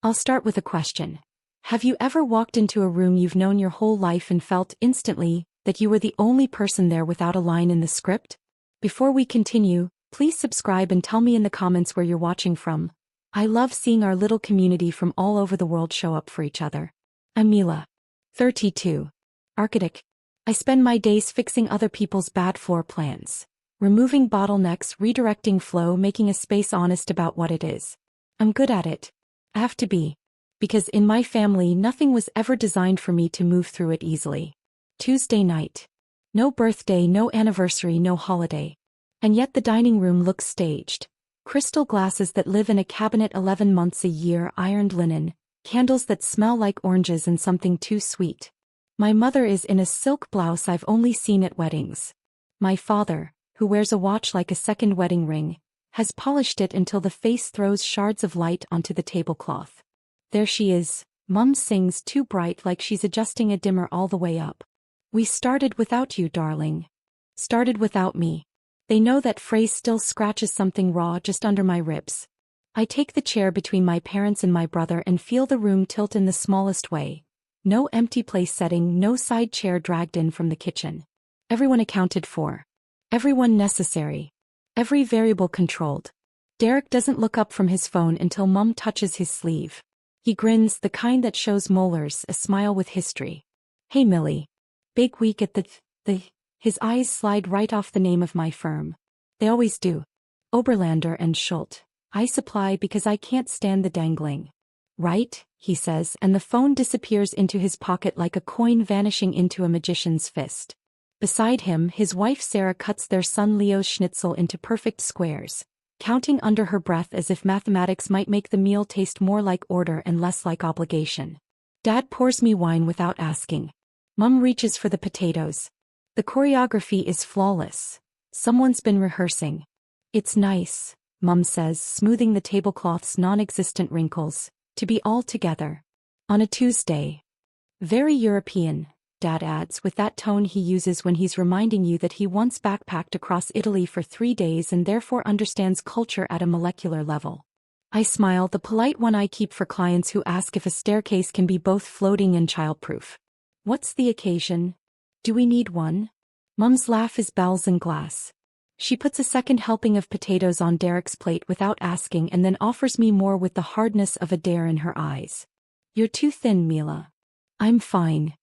I'll start with a question. Have you ever walked into a room you've known your whole life and felt instantly that you were the only person there without a line in the script? Before we continue, please subscribe and tell me in the comments where you're watching from. I love seeing our little community from all over the world show up for each other. I'm Mila. 32. Architect. I spend my days fixing other people's bad floor plans. Removing bottlenecks, redirecting flow, making a space honest about what it is. I'm good at it. I have to be. Because in my family nothing was ever designed for me to move through it easily. Tuesday night. No birthday, no anniversary, no holiday. And yet the dining room looks staged. Crystal glasses that live in a cabinet 11 months a year, ironed linen, candles that smell like oranges and something too sweet. My mother is in a silk blouse I've only seen at weddings. My father, who wears a watch like a second wedding ring, has polished it until the face throws shards of light onto the tablecloth. There she is. Mum sings too bright like she's adjusting a dimmer all the way up. We started without you, darling. Started without me. They know that phrase still scratches something raw just under my ribs. I take the chair between my parents and my brother and feel the room tilt in the smallest way. No empty place setting, no side chair dragged in from the kitchen. Everyone accounted for. Everyone necessary. Every variable controlled. Derek doesn't look up from his phone until Mum touches his sleeve. He grins, the kind that shows molars, a smile with history. Hey Millie. Big week at the. His eyes slide right off the name of my firm. They always do. Oberlander and Schult. I supply because I can't stand the dangling. Right, he says, and the phone disappears into his pocket like a coin vanishing into a magician's fist. Beside him, his wife Sarah cuts their son Leo's schnitzel into perfect squares, counting under her breath as if mathematics might make the meal taste more like order and less like obligation. Dad pours me wine without asking. Mum reaches for the potatoes. The choreography is flawless. Someone's been rehearsing. It's nice, Mum says, smoothing the tablecloth's non-existent wrinkles, to be all together. On a Tuesday. Very European, Dad adds with that tone he uses when he's reminding you that he once backpacked across Italy for 3 days and therefore understands culture at a molecular level. I smile, the polite one I keep for clients who ask if a staircase can be both floating and childproof. What's the occasion? Do we need one? Mum's laugh is bells and glass. She puts a second helping of potatoes on Derek's plate without asking and then offers me more with the hardness of a dare in her eyes. You're too thin, Mila. I'm fine.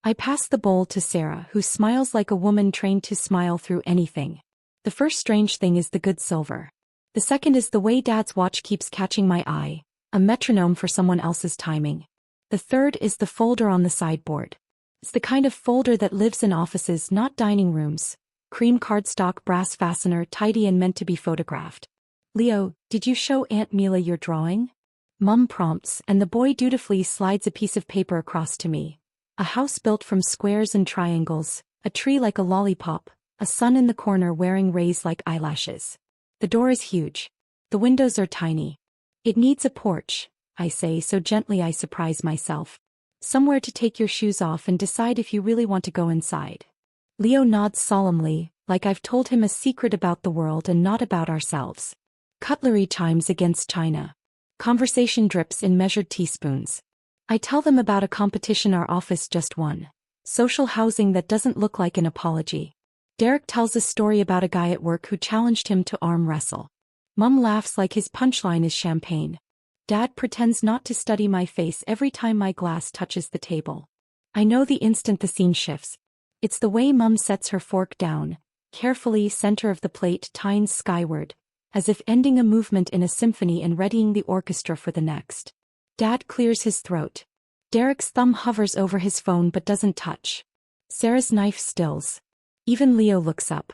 I pass the bowl to Sarah, who smiles like a woman trained to smile through anything. The first strange thing is the good silver. The second is the way Dad's watch keeps catching my eye, a metronome for someone else's timing. The third is the folder on the sideboard. It's the kind of folder that lives in offices, not dining rooms. Cream cardstock, brass fastener, tidy and meant to be photographed. Leo, did you show Aunt Mila your drawing? Mum prompts, and the boy dutifully slides a piece of paper across to me. A house built from squares and triangles, a tree like a lollipop, a sun in the corner wearing rays like eyelashes. The door is huge. The windows are tiny. It needs a porch, I say so gently I surprise myself. Somewhere to take your shoes off and decide if you really want to go inside. Leo nods solemnly, like I've told him a secret about the world and not about ourselves. Cutlery chimes against china. Conversation drips in measured teaspoons. I tell them about a competition our office just won. Social housing that doesn't look like an apology. Derek tells a story about a guy at work who challenged him to arm wrestle. Mum laughs like his punchline is champagne. Dad pretends not to study my face every time my glass touches the table. I know the instant the scene shifts. It's the way Mum sets her fork down, carefully, center of the plate, tines skyward, as if ending a movement in a symphony and readying the orchestra for the next. Dad clears his throat. Derek's thumb hovers over his phone but doesn't touch. Sarah's knife stills. Even Leo looks up.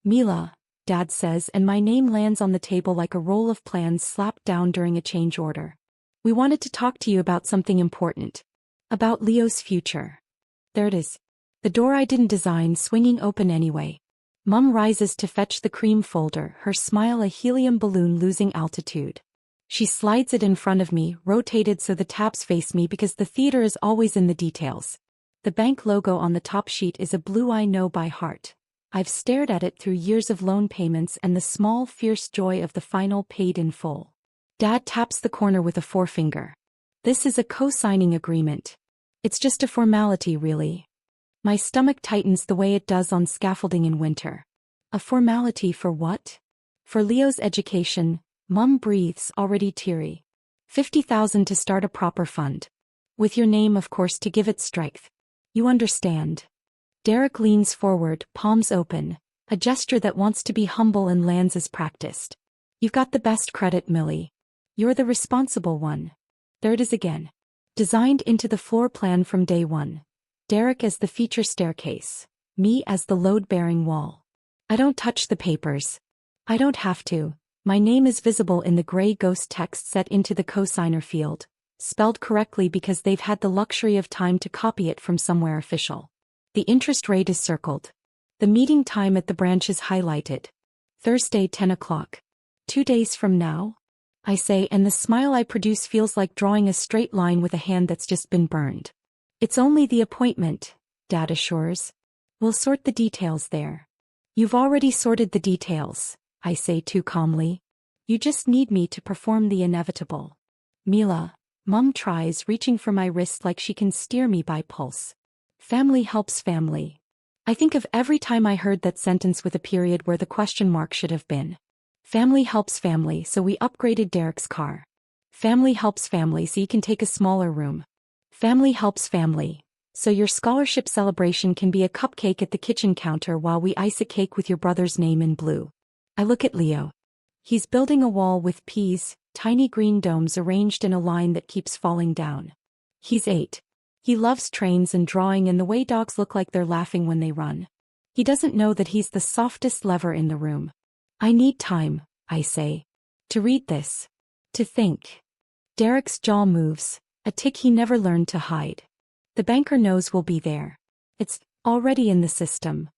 Mila, Dad says, and my name lands on the table like a roll of plans slapped down during a change order. We wanted to talk to you about something important. About Leo's future. There it is. The door I didn't design swinging open anyway. Mum rises to fetch the cream folder, her smile a helium balloon losing altitude. She slides it in front of me, rotated so the tabs face me because the theater is always in the details. The bank logo on the top sheet is a blue I know by heart. I've stared at it through years of loan payments and the small, fierce joy of the final paid in full. Dad taps the corner with a forefinger. This is a co-signing agreement. It's just a formality, really. My stomach tightens the way it does on scaffolding in winter. A formality for what? For Leo's education, Mum breathes, already teary. 50,000 to start a proper fund. With your name, of course, to give it strength. You understand. Derek leans forward, palms open, a gesture that wants to be humble and lands as practiced. You've got the best credit, Millie. You're the responsible one. There it is again. Designed into the floor plan from day one. Derek as the feature staircase. Me as the load-bearing wall. I don't touch the papers. I don't have to. My name is visible in the gray ghost text set into the cosigner field, spelled correctly because they've had the luxury of time to copy it from somewhere official. The interest rate is circled. The meeting time at the branch is highlighted. Thursday, 10 o'clock. 2 days from now? I say, and the smile I produce feels like drawing a straight line with a hand that's just been burned. It's only the appointment, Dad assures. We'll sort the details there. You've already sorted the details, I say too calmly. You just need me to perform the inevitable. Mila, Mum tries, reaching for my wrist like she can steer me by pulse. Family helps family. I think of every time I heard that sentence with a period where the question mark should have been. Family helps family, so we upgraded Derek's car. Family helps family, so you can take a smaller room. Family helps family, so your scholarship celebration can be a cupcake at the kitchen counter while we ice a cake with your brother's name in blue. I look at Leo. He's building a wall with peas, tiny green domes arranged in a line that keeps falling down. He's 8. He loves trains and drawing and the way dogs look like they're laughing when they run. He doesn't know that he's the softest lever in the room. I need time, I say. To read this. To think. Derek's jaw moves, a tic he never learned to hide. The banker knows we'll be there. It's already in the system.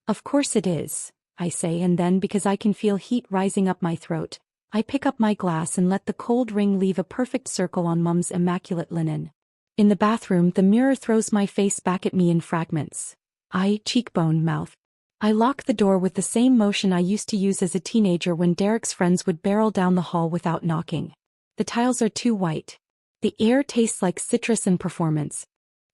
Of course it is, I say, and then because I can feel heat rising up my throat, I pick up my glass and let the cold ring leave a perfect circle on Mum's immaculate linen. In the bathroom, the mirror throws my face back at me in fragments. Eye, cheekbone, mouth. I lock the door with the same motion I used to use as a teenager when Derek's friends would barrel down the hall without knocking. The tiles are too white. The air tastes like citrus and performance.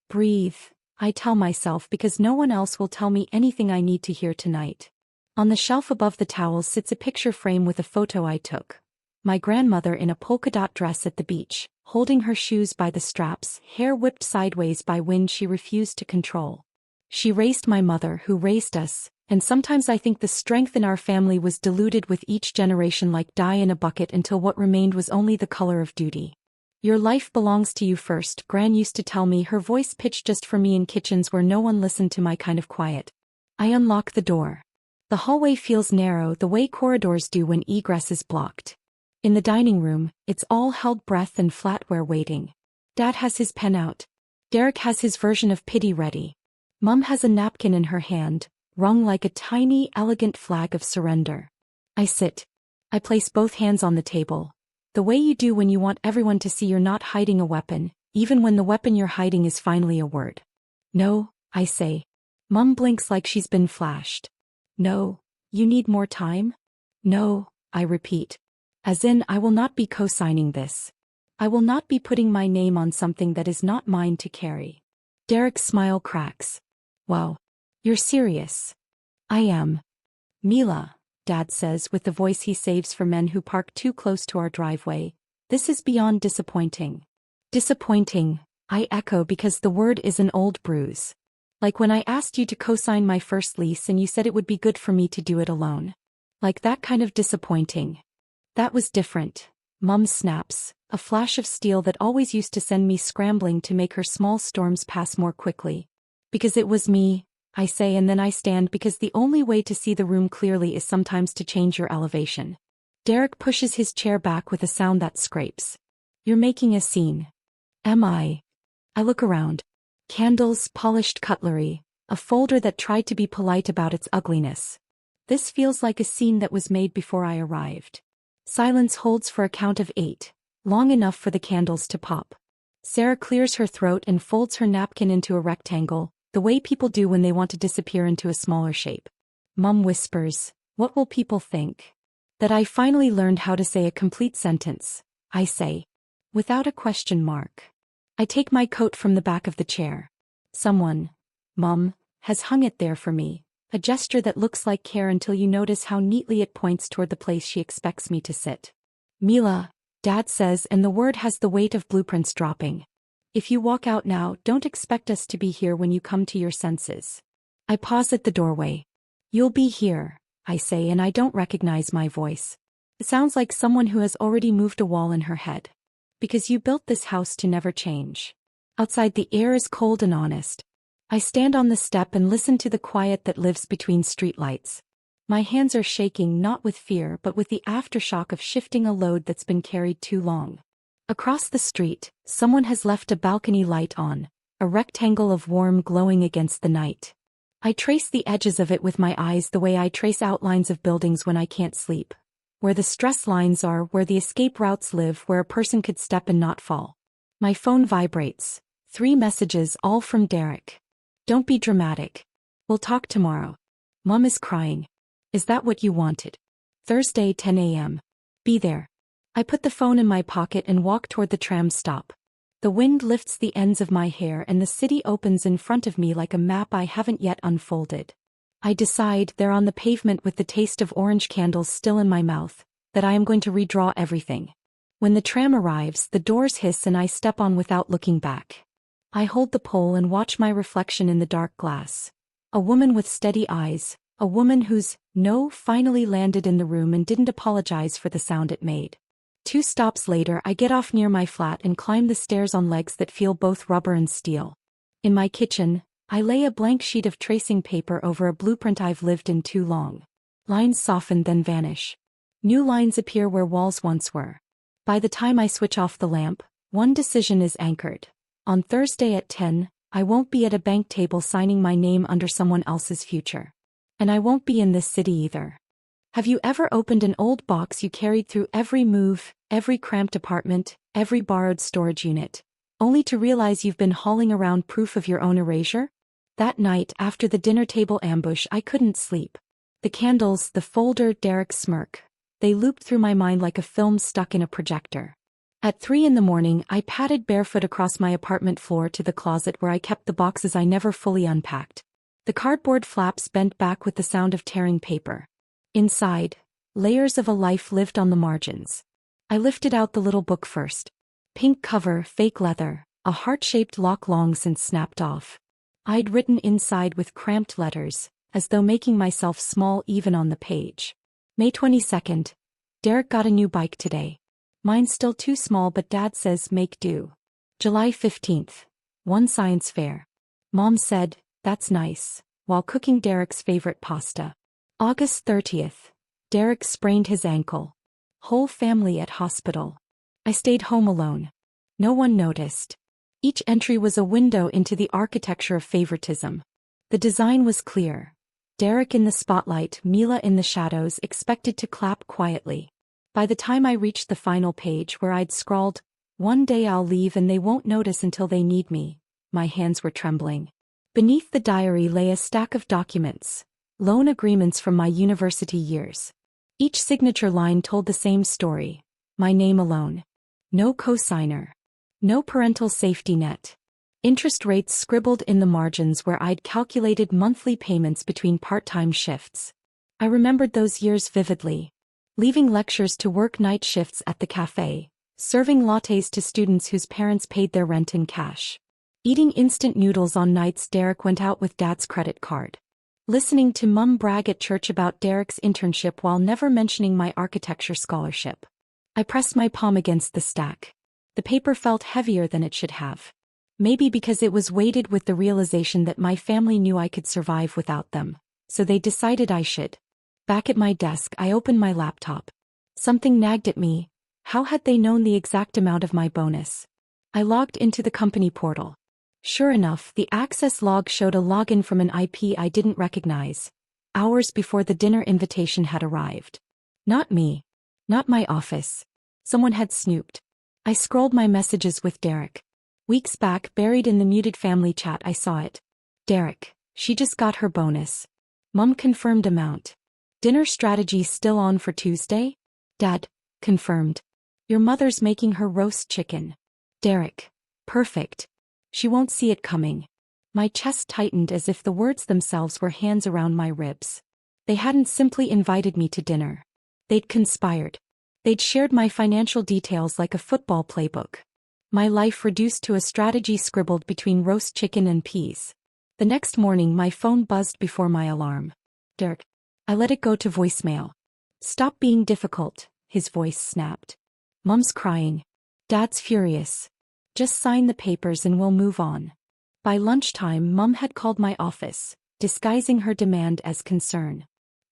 Breathe, I tell myself, because no one else will tell me anything I need to hear tonight. On the shelf above the towels sits a picture frame with a photo I took. My grandmother in a polka dot dress at the beach, holding her shoes by the straps, hair whipped sideways by wind she refused to control. She raised my mother, who raised us, and sometimes I think the strength in our family was diluted with each generation like dye in a bucket until what remained was only the color of duty. Your life belongs to you first, Gran used to tell me, her voice pitched just for me in kitchens where no one listened to my kind of quiet. I unlock the door. The hallway feels narrow, the way corridors do when egress is blocked. In the dining room, it's all held breath and flatware waiting. Dad has his pen out. Derek has his version of pity ready. Mum has a napkin in her hand, wrung like a tiny, elegant flag of surrender. I sit. I place both hands on the table. The way you do when you want everyone to see you're not hiding a weapon, even when the weapon you're hiding is finally a word. No, I say. Mum blinks like she's been flashed. No, you need more time? No, I repeat. As in, I will not be co-signing this. I will not be putting my name on something that is not mine to carry. Derek's smile cracks. Wow. You're serious. I am. Mila, Dad says with the voice he saves for men who park too close to our driveway, this is beyond disappointing. Disappointing, I echo, because the word is an old bruise. Like when I asked you to co-sign my first lease and you said it would be good for me to do it alone. Like that kind of disappointing. That was different. Mum snaps, a flash of steel that always used to send me scrambling to make her small storms pass more quickly. Because it was me, I say, and then I stand, because the only way to see the room clearly is sometimes to change your elevation. Derek pushes his chair back with a sound that scrapes. You're making a scene. Am I? I look around. Candles, polished cutlery, a folder that tried to be polite about its ugliness. This feels like a scene that was made before I arrived. Silence holds for a count of 8, long enough for the candles to pop. Sarah clears her throat and folds her napkin into a rectangle, the way people do when they want to disappear into a smaller shape. Mum whispers, "What will people think?" That I finally learned how to say a complete sentence. I say, Without a question mark. I take my coat from the back of the chair. Someone, Mom, has hung it there for me, a gesture that looks like care until you notice how neatly it points toward the place she expects me to sit. Mila, Dad says, and the word has the weight of blueprints dropping. If you walk out now, don't expect us to be here when you come to your senses. I pause at the doorway. You'll be here, I say, and I don't recognize my voice. It sounds like someone who has already moved a wall in her head. Because you built this house to never change. Outside the air is cold and honest. I stand on the step and listen to the quiet that lives between streetlights. My hands are shaking not with fear but with the aftershock of shifting a load that's been carried too long. Across the street, someone has left a balcony light on, a rectangle of warm glowing against the night. I trace the edges of it with my eyes the way I trace outlines of buildings when I can't sleep. Where the stress lines are, where the escape routes live, where a person could step and not fall. My phone vibrates. 3 messages, all from Derek. Don't be dramatic. We'll talk tomorrow. Mom is crying. Is that what you wanted? Thursday, 10 a.m. Be there. I put the phone in my pocket and walk toward the tram stop. The wind lifts the ends of my hair and the city opens in front of me like a map I haven't yet unfolded. I decide, there on the pavement with the taste of orange candles still in my mouth, that I am going to redraw everything. When the tram arrives, the doors hiss and I step on without looking back. I hold the pole and watch my reflection in the dark glass. A woman with steady eyes, a woman whose no finally landed in the room and didn't apologize for the sound it made. 2 stops later, I get off near my flat and climb the stairs on legs that feel both rubber and steel. In my kitchen, I lay a blank sheet of tracing paper over a blueprint I've lived in too long. Lines soften then vanish. New lines appear where walls once were. By the time I switch off the lamp, one decision is anchored. On Thursday at 10, I won't be at a bank table signing my name under someone else's future. And I won't be in this city either. Have you ever opened an old box you carried through every move, every cramped apartment, every borrowed storage unit, only to realize you've been hauling around proof of your own erasure? That night, after the dinner table ambush, I couldn't sleep. The candles, the folder, Derek's smirk. They looped through my mind like a film stuck in a projector. At 3 in the morning, I padded barefoot across my apartment floor to the closet where I kept the boxes I never fully unpacked. The cardboard flaps bent back with the sound of tearing paper. Inside, layers of a life lived on the margins. I lifted out the little book first. Pink cover, fake leather, a heart-shaped lock long since snapped off. I'd written inside with cramped letters, as though making myself small even on the page. May 22nd. Derek got a new bike today. Mine's still too small but Dad says make do. July 15th. One science fair. Mom said, that's nice, while cooking Derek's favorite pasta. August 30th. Derek sprained his ankle. Whole family at hospital. I stayed home alone. No one noticed. Each entry was a window into the architecture of favoritism. The design was clear. Derek in the spotlight, Mila in the shadows, expected to clap quietly. By the time I reached the final page where I'd scrawled, "One day I'll leave and they won't notice until they need me," my hands were trembling. Beneath the diary lay a stack of documents, loan agreements from my university years. Each signature line told the same story, my name alone. No cosigner. No parental safety net. Interest rates scribbled in the margins where I'd calculated monthly payments between part-time shifts. I remembered those years vividly. Leaving lectures to work night shifts at the cafe, serving lattes to students whose parents paid their rent in cash. Eating instant noodles on nights Derek went out with Dad's credit card. Listening to Mum brag at church about Derek's internship while never mentioning my architecture scholarship. I pressed my palm against the stack. The paper felt heavier than it should have. Maybe because it was weighted with the realization that my family knew I could survive without them, so they decided I should. Back at my desk, I opened my laptop. Something nagged at me. How had they known the exact amount of my bonus? I logged into the company portal. Sure enough, the access log showed a login from an IP I didn't recognize, hours before the dinner invitation had arrived. Not me. Not my office. Someone had snooped. I scrolled my messages with Derek. Weeks back, buried in the muted family chat, I saw it. Derek, she just got her bonus. Mum confirmed amount. Dinner strategy still on for Tuesday? Dad, confirmed. Your mother's making her roast chicken. Derek. Perfect. She won't see it coming. My chest tightened as if the words themselves were hands around my ribs. They hadn't simply invited me to dinner. They'd conspired. They'd shared my financial details like a football playbook. My life reduced to a strategy scribbled between roast chicken and peas. The next morning my phone buzzed before my alarm. Derek. I let it go to voicemail. Stop being difficult, his voice snapped. Mom's crying. Dad's furious. Just sign the papers and we'll move on. By lunchtime, Mom had called my office, disguising her demand as concern.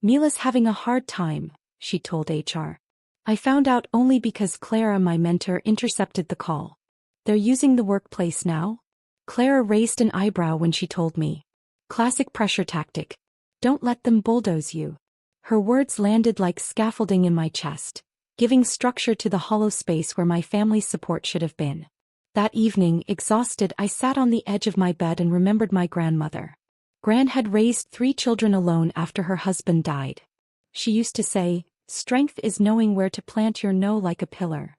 Mila's having a hard time, she told HR. I found out only because Clara, my mentor, intercepted the call. They're using the workplace now? Clara raised an eyebrow when she told me. Classic pressure tactic. Don't let them bulldoze you. Her words landed like scaffolding in my chest, giving structure to the hollow space where my family's support should have been. That evening, exhausted, I sat on the edge of my bed and remembered my grandmother. Gran had raised 3 children alone after her husband died. She used to say, strength is knowing where to plant your no like a pillar.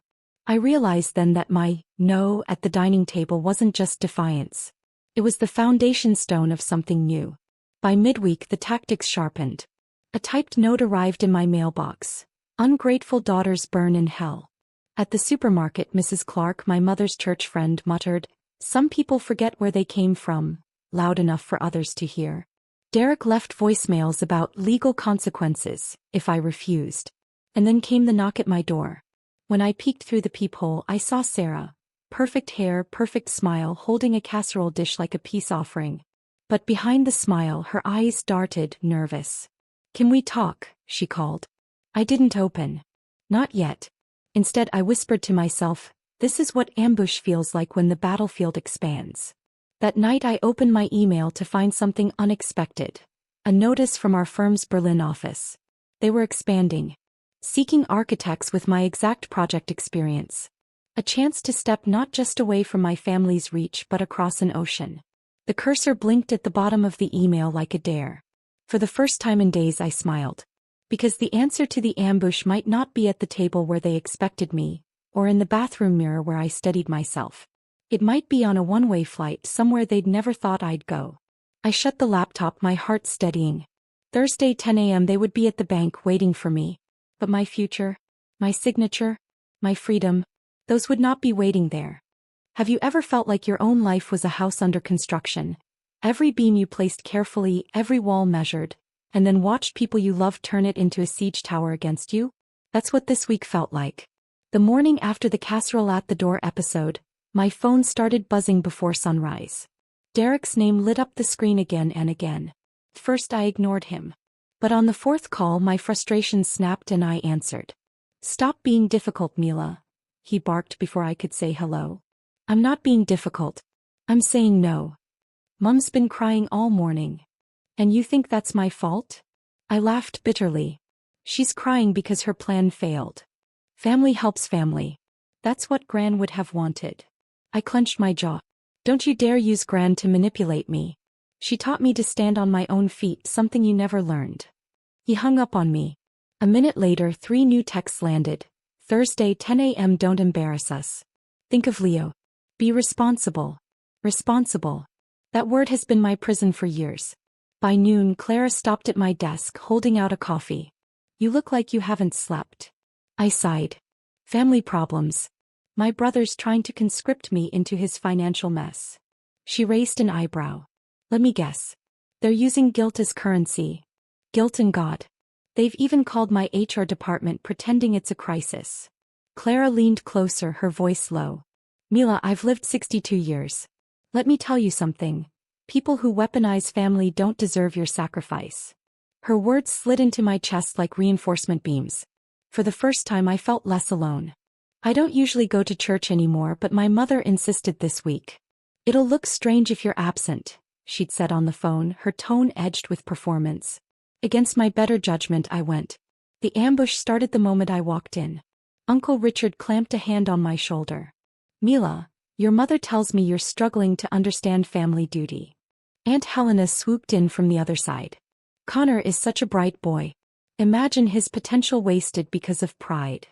I realized then that my no at the dining table wasn't just defiance. It was the foundation stone of something new. By midweek the tactics sharpened. A typed note arrived in my mailbox. Ungrateful daughters burn in hell. At the supermarket, Mrs. Clark, my mother's church friend, muttered, some people forget where they came from, loud enough for others to hear. Derek left voicemails about legal consequences if I refused. And then came the knock at my door. When I peeked through the peephole, I saw Sarah. Perfect hair, perfect smile, holding a casserole dish like a peace offering. But behind the smile, her eyes darted, nervous. Can we talk? She called. I didn't open. Not yet. Instead, I whispered to myself, this is what ambush feels like when the battlefield expands. That night I opened my email to find something unexpected. A notice from our firm's Berlin office. They were expanding. Seeking architects with my exact project experience. A chance to step not just away from my family's reach but across an ocean. The cursor blinked at the bottom of the email like a dare. For the first time in days I smiled. Because the answer to the ambush might not be at the table where they expected me, or in the bathroom mirror where I steadied myself. It might be on a one-way flight somewhere they'd never thought I'd go. I shut the laptop, my heart steadying. Thursday 10 a.m. they would be at the bank waiting for me. But my future, my signature, my freedom, those would not be waiting there. Have you ever felt like your own life was a house under construction? Every beam you placed carefully, every wall measured, and then watched people you loved turn it into a siege tower against you? That's what this week felt like. The morning after the casserole at the door episode, my phone started buzzing before sunrise. Derek's name lit up the screen again and again. At first I ignored him. But on the 4th call my frustration snapped and I answered. Stop being difficult, Mila. He barked before I could say hello. I'm not being difficult. I'm saying no. Mom's been crying all morning. And you think that's my fault? I laughed bitterly. She's crying because her plan failed. Family helps family. That's what Gran would have wanted. I clenched my jaw. Don't you dare use Gran to manipulate me. She taught me to stand on my own feet, something you never learned. He hung up on me. A minute later 3 new texts landed. Thursday 10 a.m. Don't embarrass us. Think of Leo. Be responsible. Responsible. That word has been my prison for years. By noon Clara stopped at my desk holding out a coffee. You look like you haven't slept. I sighed. Family problems. My brother's trying to conscript me into his financial mess. She raised an eyebrow. Let me guess. They're using guilt as currency. Guilt and God. They've even called my HR department pretending it's a crisis. Clara leaned closer, her voice low. Mila, I've lived 62 years. Let me tell you something. People who weaponize family don't deserve your sacrifice. Her words slid into my chest like reinforcement beams. For the first time I felt less alone. I don't usually go to church anymore, but my mother insisted this week. It'll look strange if you're absent, she'd said on the phone, her tone edged with performance. Against my better judgment I went. The ambush started the moment I walked in. Uncle Richard clamped a hand on my shoulder. Mila, your mother tells me you're struggling to understand family duty. Aunt Helena swooped in from the other side. Connor is such a bright boy. Imagine his potential wasted because of pride.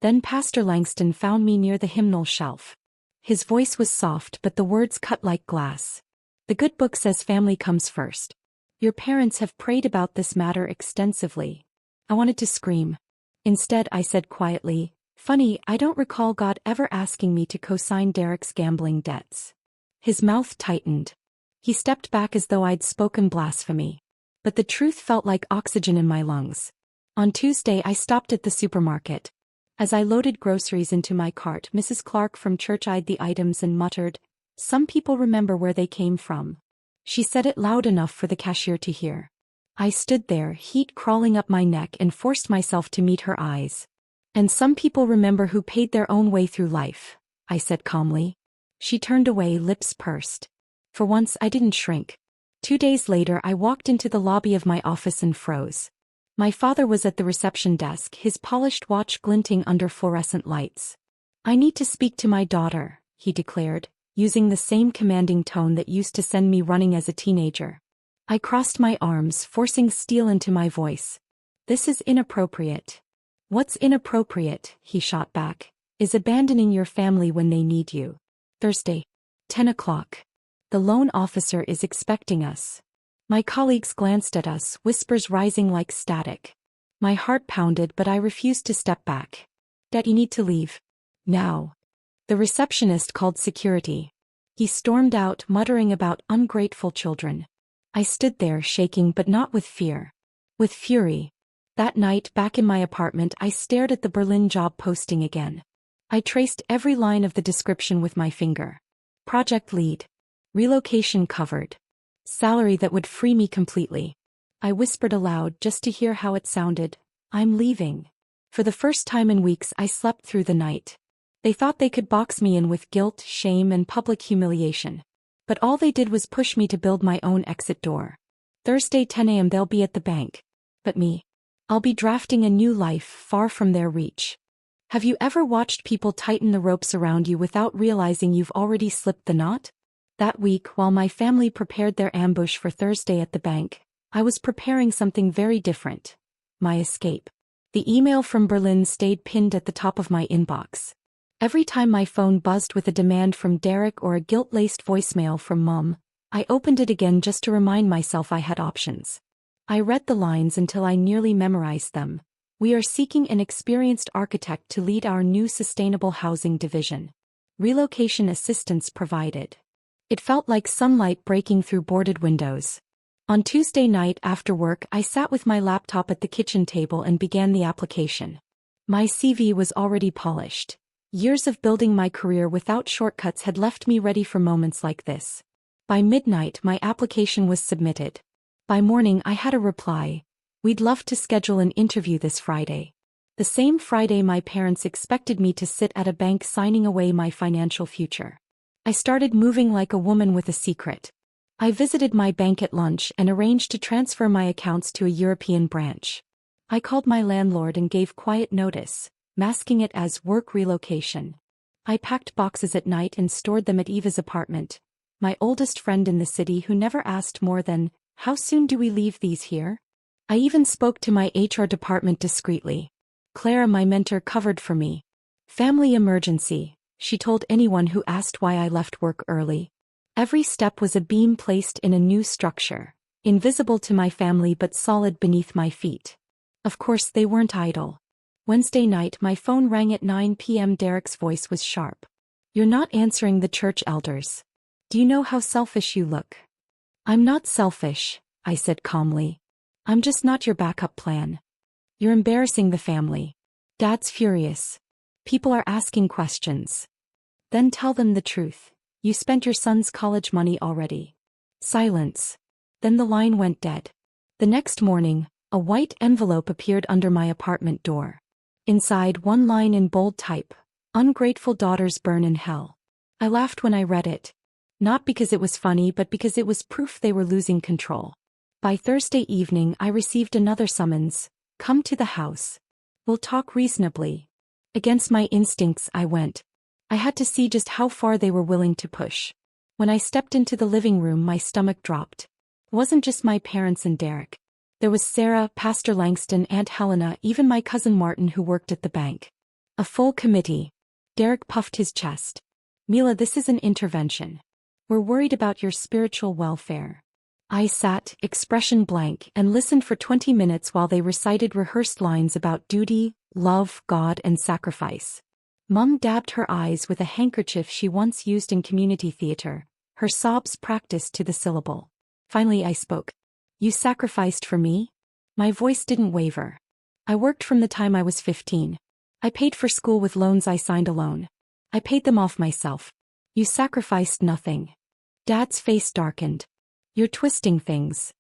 Then Pastor Langston found me near the hymnal shelf. His voice was soft but the words cut like glass. The good book says family comes first. Your parents have prayed about this matter extensively. I wanted to scream. Instead, I said quietly, "Funny, I don't recall God ever asking me to co-sign Derek's gambling debts." His mouth tightened. He stepped back as though I'd spoken blasphemy. But the truth felt like oxygen in my lungs. On Tuesday, I stopped at the supermarket. As I loaded groceries into my cart, Mrs. Clark from church eyed the items and muttered, "Some people remember where they came from." She said it loud enough for the cashier to hear. I stood there, heat crawling up my neck, and forced myself to meet her eyes. "And some people remember who paid their own way through life," I said calmly. She turned away, lips pursed. For once, I didn't shrink. 2 days later, I walked into the lobby of my office and froze. My father was at the reception desk, his polished watch glinting under fluorescent lights. "I need to speak to my daughter," he declared, using the same commanding tone that used to send me running as a teenager. I crossed my arms, forcing steel into my voice. "This is inappropriate." "What's inappropriate," he shot back, "is abandoning your family when they need you." Thursday, 10 o'clock. The loan officer is expecting us. My colleagues glanced at us, whispers rising like static. My heart pounded, but I refused to step back. "Dad, you need to leave. Now." The receptionist called security. He stormed out, muttering about ungrateful children. I stood there, shaking but not with fear. With fury. That night, back in my apartment, I stared at the Berlin job posting again. I traced every line of the description with my finger. Project lead. Relocation covered. Salary that would free me completely. I whispered aloud just to hear how it sounded. "I'm leaving." For the first time in weeks, I slept through the night. They thought they could box me in with guilt, shame, and public humiliation. But all they did was push me to build my own exit door. Thursday, 10 a.m. they'll be at the bank. But me? I'll be drafting a new life far from their reach. Have you ever watched people tighten the ropes around you without realizing you've already slipped the knot? That week, while my family prepared their ambush for Thursday at the bank, I was preparing something very different. My escape. The email from Berlin stayed pinned at the top of my inbox. Every time my phone buzzed with a demand from Derek or a guilt-laced voicemail from Mom, I opened it again just to remind myself I had options. I read the lines until I nearly memorized them. "We are seeking an experienced architect to lead our new sustainable housing division. Relocation assistance provided." It felt like sunlight breaking through boarded windows. On Tuesday night after work, I sat with my laptop at the kitchen table and began the application. My CV was already polished. Years of building my career without shortcuts had left me ready for moments like this. By midnight, my application was submitted. By morning, I had a reply. "We'd love to schedule an interview this Friday." The same Friday my parents expected me to sit at a bank signing away my financial future. I started moving like a woman with a secret. I visited my bank at lunch and arranged to transfer my accounts to a European branch. I called my landlord and gave quiet notice, masking it as work relocation. I packed boxes at night and stored them at Eva's apartment, my oldest friend in the city who never asked more than, "How soon do we leave these here?" I even spoke to my HR department discreetly. Clara, my mentor, covered for me. "Family emergency," she told anyone who asked why I left work early. Every step was a beam placed in a new structure, invisible to my family but solid beneath my feet. Of course, they weren't idle. Wednesday night, my phone rang at 9 p.m. Derek's voice was sharp. "You're not answering the church elders. Do you know how selfish you look?" "I'm not selfish," I said calmly. "I'm just not your backup plan. You're embarrassing the family. Dad's furious. People are asking questions." "Then tell them the truth. You spent your son's college money already." Silence. Then the line went dead. The next morning, a white envelope appeared under my apartment door. Inside, one line in bold type: "Ungrateful daughters burn in hell." I laughed when I read it. Not because it was funny, but because it was proof they were losing control. By Thursday evening, I received another summons: "Come to the house. We'll talk reasonably." Against my instincts, I went. I had to see just how far they were willing to push. When I stepped into the living room, my stomach dropped. It wasn't just my parents and Derek. There was Sarah, Pastor Langston, Aunt Helena, even my cousin Martin who worked at the bank. A full committee. Derek puffed his chest. Mila, this is an intervention. We're worried about your spiritual welfare. I sat, expression blank, and listened for 20 minutes while they recited rehearsed lines about duty, love, God, and sacrifice. Mum dabbed her eyes with a handkerchief she once used in community theater, her sobs practiced to the syllable. Finally I spoke. You sacrificed for me? My voice didn't waver. I worked from the time I was 15. I paid for school with loans I signed alone. I paid them off myself. You sacrificed nothing. Dad's face darkened. You're twisting things.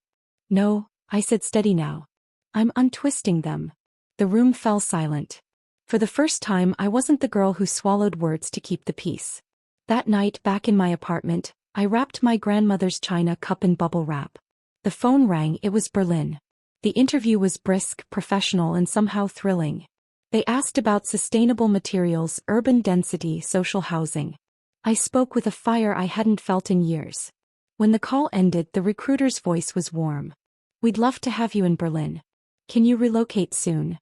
No, I said, steady now. I'm untwisting them. The room fell silent. For the first time I wasn't the girl who swallowed words to keep the peace. That night back in my apartment, I wrapped my grandmother's china cup in bubble wrap. The phone rang, it was Berlin. The interview was brisk, professional, and somehow thrilling. They asked about sustainable materials, urban density, social housing. I spoke with a fire I hadn't felt in years. When the call ended, the recruiter's voice was warm. We'd love to have you in Berlin. Can you relocate soon?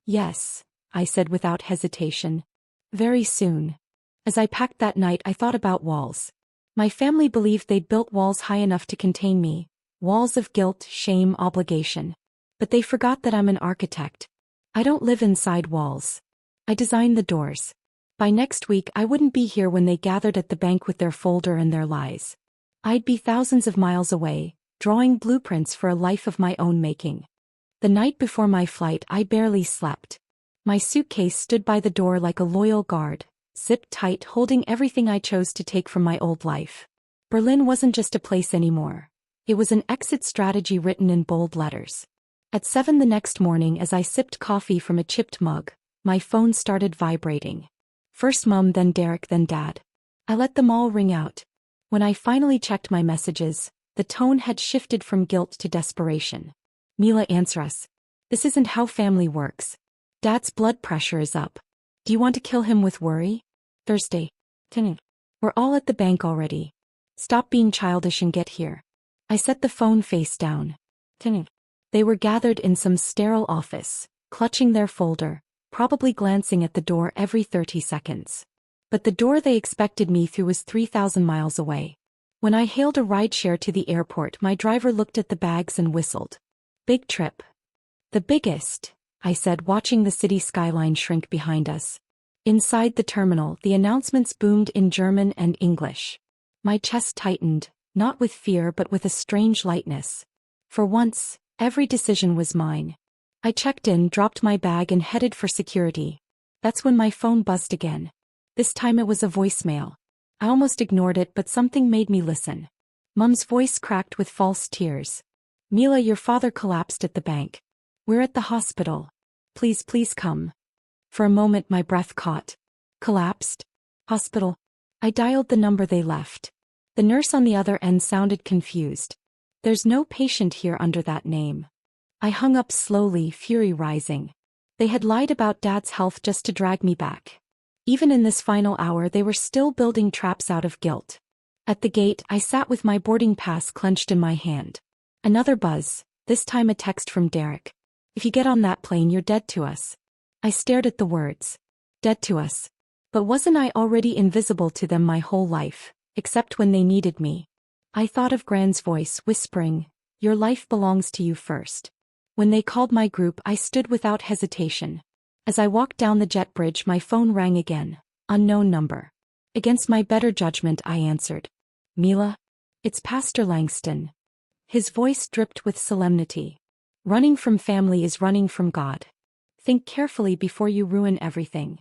Yes, I said without hesitation. Very soon. As I packed that night, I thought about walls. My family believed they'd built walls high enough to contain me, walls of guilt, shame, obligation. But they forgot that I'm an architect. I don't live inside walls. I design the doors. By next week I wouldn't be here when they gathered at the bank with their folder and their lies. I'd be thousands of miles away, drawing blueprints for a life of my own making. The night before my flight I barely slept. My suitcase stood by the door like a loyal guard, zipped tight, holding everything I chose to take from my old life. Berlin wasn't just a place anymore. It was an exit strategy written in bold letters. At 7 the next morning, as I sipped coffee from a chipped mug, my phone started vibrating. First Mum, then Derek, then Dad. I let them all ring out. When I finally checked my messages, the tone had shifted from guilt to desperation. Mila, answer us. This isn't how family works. Dad's blood pressure is up. Do you want to kill him with worry? Thursday. We're all at the bank already. Stop being childish and get here. I set the phone face down. They were gathered in some sterile office, clutching their folder, probably glancing at the door every 30 seconds. But the door they expected me through was 3,000 miles away. When I hailed a rideshare to the airport, my driver looked at the bags and whistled. Big trip. The biggest, I said, watching the city skyline shrink behind us. Inside the terminal, the announcements boomed in German and English. My chest tightened, not with fear but with a strange lightness. For once, every decision was mine. I checked in, dropped my bag, and headed for security. That's when my phone buzzed again. This time it was a voicemail. I almost ignored it, but something made me listen. Mum's voice cracked with false tears. Mila, your father collapsed at the bank. We're at the hospital. Please, please come. For a moment my breath caught. Collapsed? Hospital? I dialed the number they left. The nurse on the other end sounded confused. There's no patient here under that name. I hung up slowly, fury rising. They had lied about Dad's health just to drag me back. Even in this final hour they were still building traps out of guilt. At the gate I sat with my boarding pass clenched in my hand. Another buzz, this time a text from Derek. If you get on that plane, you're dead to us. I stared at the words. Dead to us. But wasn't I already invisible to them my whole life, except when they needed me? I thought of Gran's voice whispering, your life belongs to you first. When they called my group, I stood without hesitation. As I walked down the jet bridge, my phone rang again. Unknown number. Against my better judgment, I answered. Mila? It's Pastor Langston. His voice dripped with solemnity. Running from family is running from God. Think carefully before you ruin everything.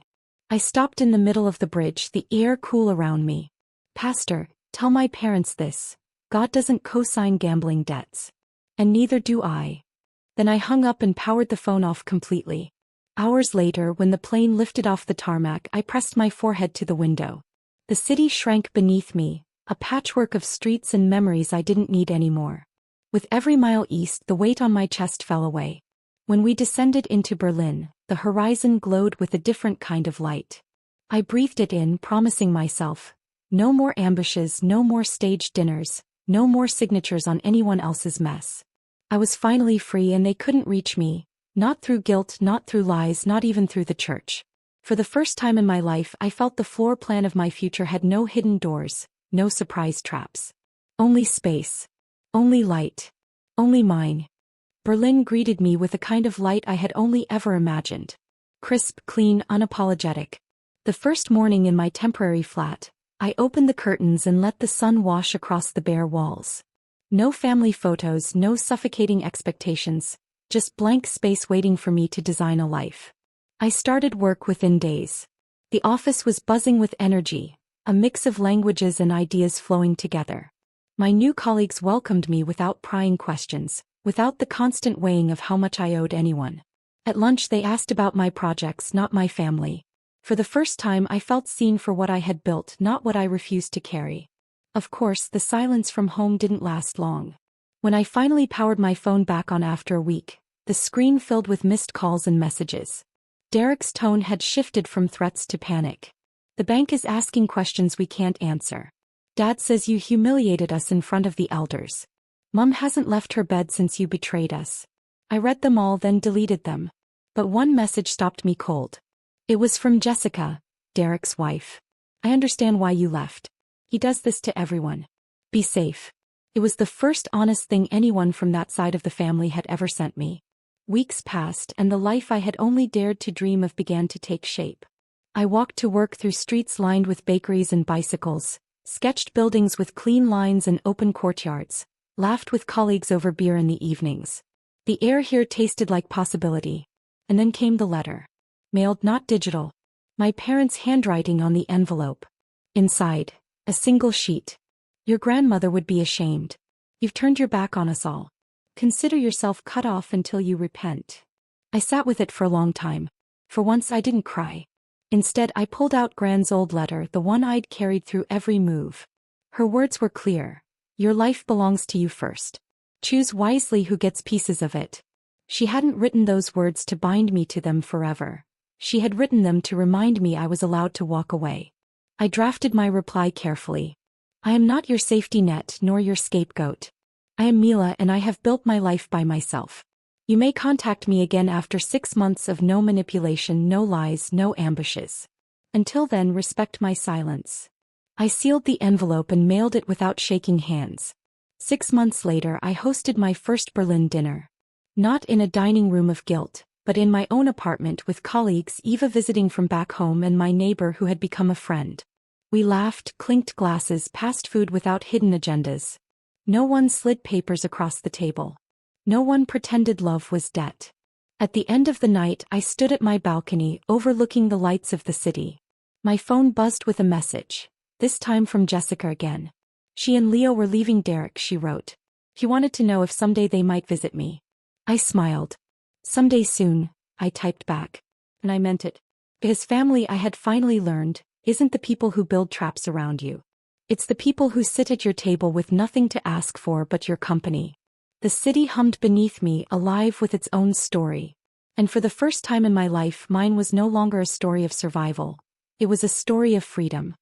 I stopped in the middle of the bridge, the air cool around me. Pastor, tell my parents this. God doesn't co-sign gambling debts. And neither do I. Then I hung up and powered the phone off completely. Hours later, when the plane lifted off the tarmac, I pressed my forehead to the window. The city shrank beneath me, a patchwork of streets and memories I didn't need anymore. With every mile east, the weight on my chest fell away. When we descended into Berlin, the horizon glowed with a different kind of light. I breathed it in, promising myself, no more ambushes, no more staged dinners, no more signatures on anyone else's mess. I was finally free, and they couldn't reach me, not through guilt, not through lies, not even through the church. For the first time in my life, I felt the floor plan of my future had no hidden doors, no surprise traps. Only space. Only light. Only mine. Berlin greeted me with a kind of light I had only ever imagined. Crisp, clean, unapologetic. The first morning in my temporary flat, I opened the curtains and let the sun wash across the bare walls. No family photos, no suffocating expectations, just blank space waiting for me to design a life. I started work within days. The office was buzzing with energy, a mix of languages and ideas flowing together. My new colleagues welcomed me without prying questions, without the constant weighing of how much I owed anyone. At lunch they asked about my projects, not my family. For the first time I felt seen for what I had built, not what I refused to carry. Of course, the silence from home didn't last long. When I finally powered my phone back on after a week, the screen filled with missed calls and messages. Derek's tone had shifted from threats to panic. The bank is asking questions we can't answer. Dad says you humiliated us in front of the elders. Mom hasn't left her bed since you betrayed us. I read them all, then deleted them. But one message stopped me cold. It was from Jessica, Derek's wife. I understand why you left. He does this to everyone. Be safe. It was the first honest thing anyone from that side of the family had ever sent me. Weeks passed and the life I had only dared to dream of began to take shape. I walked to work through streets lined with bakeries and bicycles, sketched buildings with clean lines and open courtyards, laughed with colleagues over beer in the evenings. The air here tasted like possibility. And then came the letter. Mailed, not digital. My parents' handwriting on the envelope. Inside, a single sheet. Your grandmother would be ashamed. You've turned your back on us all. Consider yourself cut off until you repent. I sat with it for a long time. For once I didn't cry. Instead I pulled out Gran's old letter, the one I'd carried through every move. Her words were clear. Your life belongs to you first. Choose wisely who gets pieces of it. She hadn't written those words to bind me to them forever. She had written them to remind me I was allowed to walk away. I drafted my reply carefully. I am not your safety net nor your scapegoat. I am Mila and I have built my life by myself. You may contact me again after 6 months of no manipulation, no lies, no ambushes. Until then, respect my silence. I sealed the envelope and mailed it without shaking hands. 6 months later, I hosted my first Berlin dinner. Not in a dining room of guilt, but in my own apartment with colleagues, Eva visiting from back home and my neighbor who had become a friend. We laughed, clinked glasses, passed food without hidden agendas. No one slid papers across the table. No one pretended love was debt. At the end of the night, I stood at my balcony, overlooking the lights of the city. My phone buzzed with a message, this time from Jessica again. She and Leo were leaving Derek, she wrote. He wanted to know if someday they might visit me. I smiled. Someday soon, I typed back. And I meant it. His family, I had finally learned, isn't the people who build traps around you. It's the people who sit at your table with nothing to ask for but your company. The city hummed beneath me, alive with its own story. And for the first time in my life, mine was no longer a story of survival. It was a story of freedom.